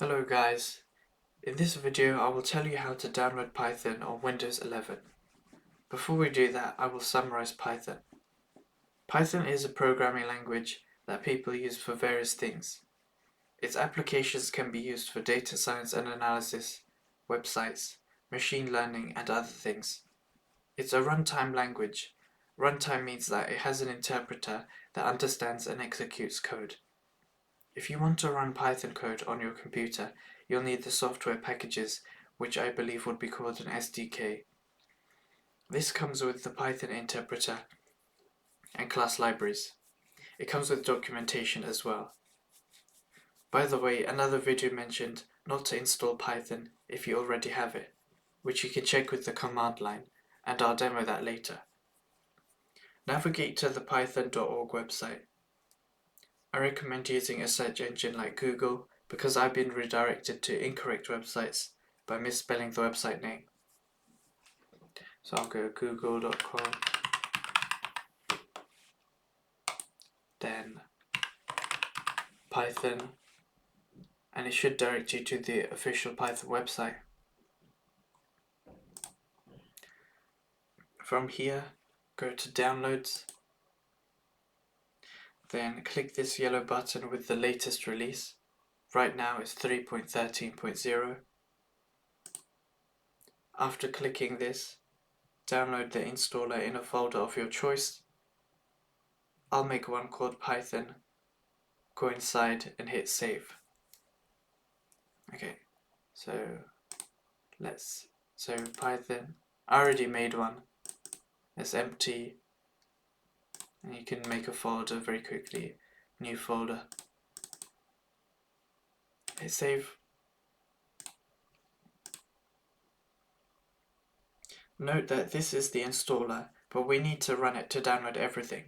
Hello guys, in this video I will tell you how to download Python on Windows 11. Before we do that, I will summarize Python. Python is a programming language that people use for various things. Its applications can be used for data science and analysis, websites, machine learning and other things. It's a runtime language. Runtime means that it has an interpreter that understands and executes code. If you want to run Python code on your computer, you'll need the software packages, which I believe would be called an SDK. This comes with the Python interpreter and class libraries. It comes with documentation as well. By the way, another video mentioned not to install Python if you already have it, which you can check with the command line, and I'll demo that later. Navigate to the python.org website. I recommend using a search engine like Google because I've been redirected to incorrect websites by misspelling the website name. So I'll go google.com, then Python, and it should direct you to the official Python website. From here, go to Downloads, then click this yellow button with the latest release. Right now it's 3.13.0. After clicking this, download the installer in a folder of your choice. I'll make one called Python. Go inside and hit save. Okay, so Python. I already made one. It's empty. And you can make a folder very quickly. New folder. Hit save. Note that this is the installer, but we need to run it to download everything.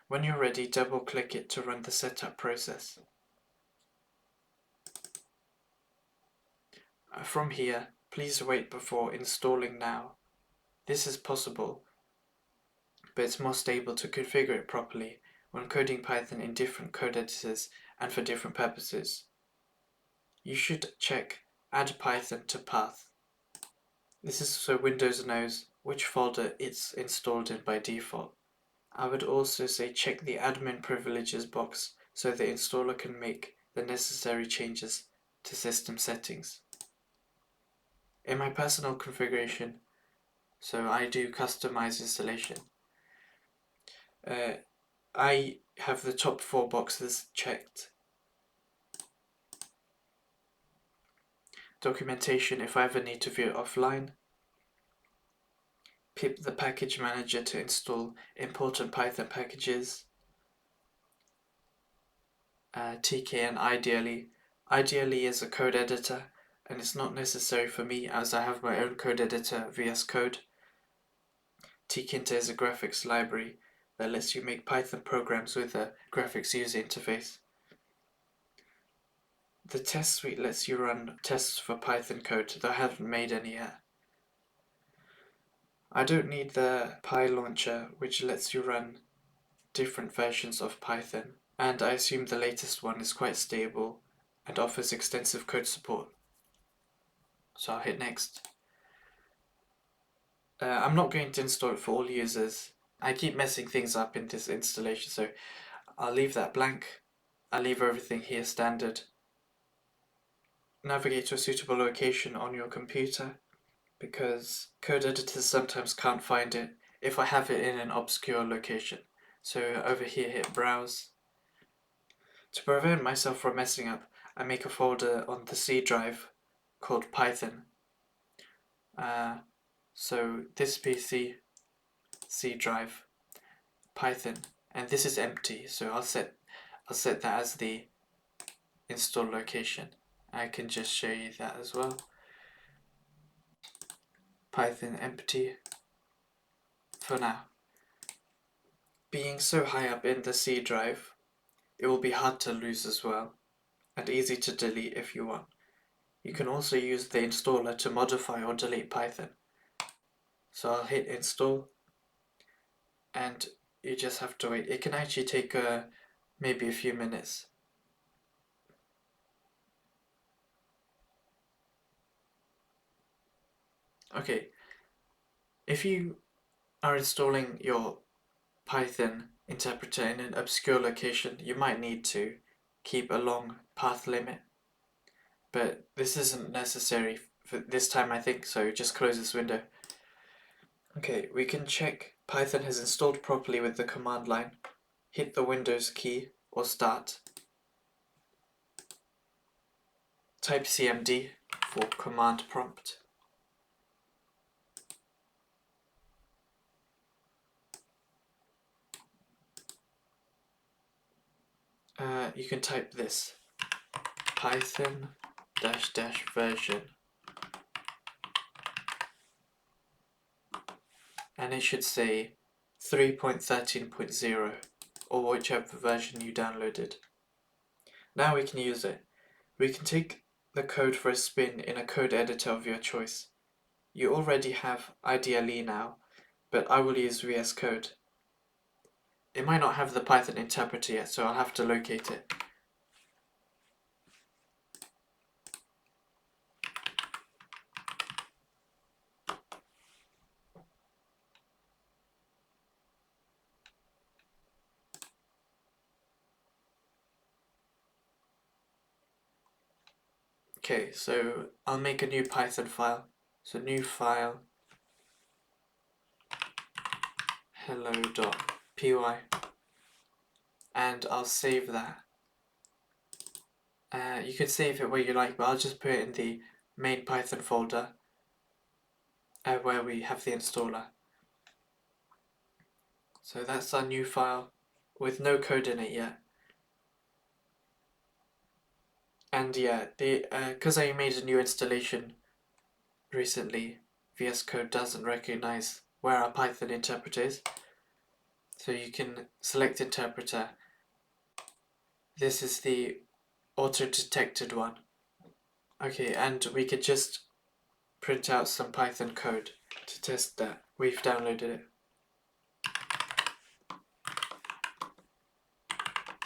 When you're ready, double click it to run the setup process. From here, please wait before installing now. This is possible, but it's more stable to configure it properly when coding Python in different code editors and for different purposes. You should check Add Python to Path. This is so Windows knows which folder it's installed in by default. I would also say check the admin privileges box so the installer can make the necessary changes to system settings. In my personal configuration, so I do customize installation, I have the top 4 boxes checked. Documentation if I ever need to view it offline. Pip the package manager to install important Python packages. TKN ideally. Ideally is a code editor, and it's not necessary for me as I have my own code editor, VSCode. Tkinter is a graphics library that lets you make Python programs with a graphics user interface. The test suite lets you run tests for Python code, though I haven't made any yet. I don't need the PyLauncher, which lets you run different versions of Python, and I assume the latest one is quite stable and offers extensive code support. So I'll hit next. I'm not going to install it for all users. I keep messing things up in this installation, so I'll leave that blank. I'll leave everything here standard. Navigate to a suitable location on your computer, because code editors sometimes can't find it if I have it in an obscure location. So over here, hit browse. To prevent myself from messing up, I make a folder on the C drive called Python. So this PC, C drive, Python, and this is empty, so I'll set that as the install location. I can just show you that as well. Python empty for now. Being so high up in the C drive, it will be hard to lose as well, and easy to delete if you want. You can also use the installer to modify or delete Python. So I'll hit install, and you just have to wait. It can actually take maybe a few minutes. Okay, if you are installing your Python interpreter in an obscure location, you might need to keep a long path limit, but this isn't necessary for this time, I think, so just close this window. Okay, we can check Python has installed properly with the command line. Hit the Windows key or Start. Type CMD for command prompt. You can type this, Python -- version, and it should say 3.13.0 or whichever version you downloaded. Now we can use it. We can take the code for a spin in a code editor of your choice. You already have IDLE now, but I will use VSCode. It might not have the Python interpreter yet, so I'll have to locate it. Okay, so I'll make a new Python file. So new file, hello.py, and I'll save that. You can save it where you like, but I'll just put it in the main Python folder where we have the installer. So that's our new file with no code in it yet. And yeah, because I made a new installation recently, VS Code doesn't recognize where our Python interpreter is. So you can select interpreter. This is the auto-detected one. Okay, and we could just print out some Python code to test that. We've downloaded it.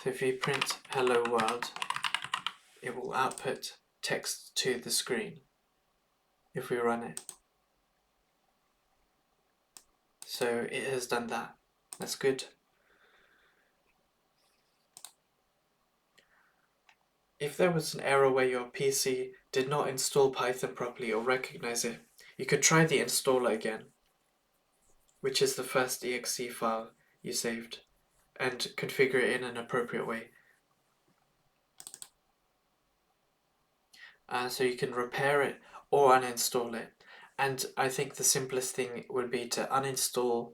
So if you print hello world, it will output text to the screen if we run it. So it has done that. That's good. If there was an error where your PC did not install Python properly or recognize it, you could try the installer again, which is the first exe file you saved, and configure it in an appropriate way. So you can repair it or uninstall it. And I think the simplest thing would be to uninstall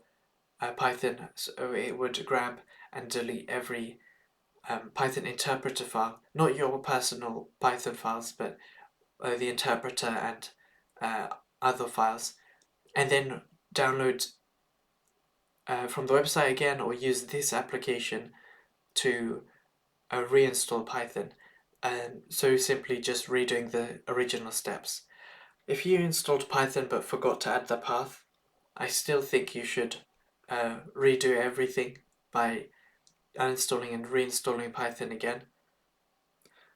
Python, so it would grab and delete every Python interpreter file, not your personal Python files, but the interpreter and other files, and then download from the website again, or use this application to reinstall Python. So simply just redoing the original steps. If you installed Python but forgot to add the path, I still think you should redo everything by uninstalling and reinstalling Python again.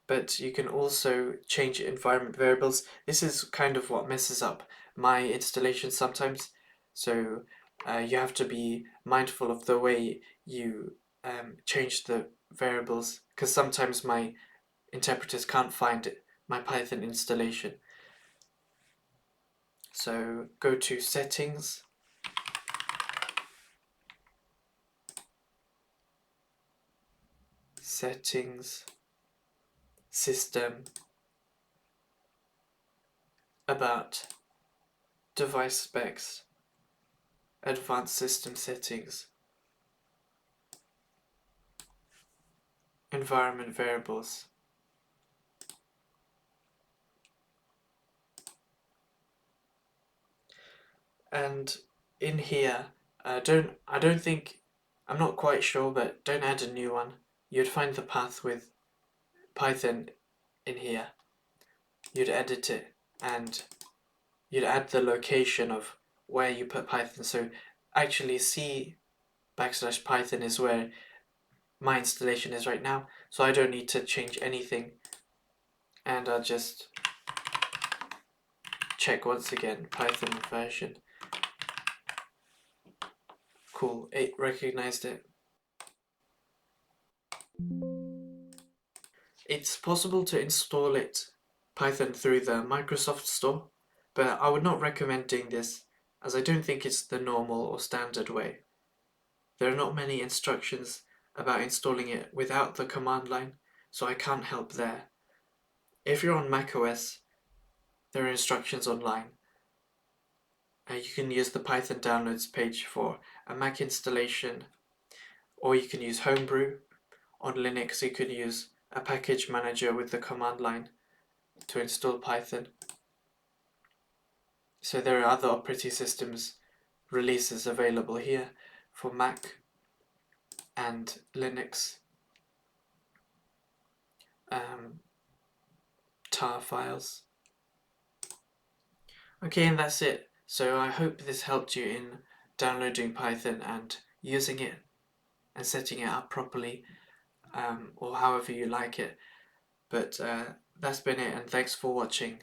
But you can also change environment variables. This is kind of what messes up my installation sometimes. So you have to be mindful of the way you change the variables, because sometimes my interpreters can't find my Python installation. So go to settings, system, about, device specs, advanced system settings, environment variables. And in here, I don't think, I'm not quite sure, but don't add a new one. You'd find the path with Python in here. You'd edit it and you'd add the location of where you put Python. So actually C/Python is where my installation is right now. So I don't need to change anything. And I'll just check once again, Python version. Cool, it recognized it. It's possible to install Python through the Microsoft Store, but I would not recommend doing this as I don't think it's the normal or standard way. There are not many instructions about installing it without the command line, so I can't help there. If you're on macOS, there are instructions online. You can use the Python downloads page for a Mac installation, or you can use Homebrew. On Linux, you can use a package manager with the command line to install Python. So there are other operating systems releases available here for Mac and Linux. Tar files. Okay, and that's it. So I hope this helped you in downloading Python and using it and setting it up properly, or however you like it. But that's been it, and thanks for watching.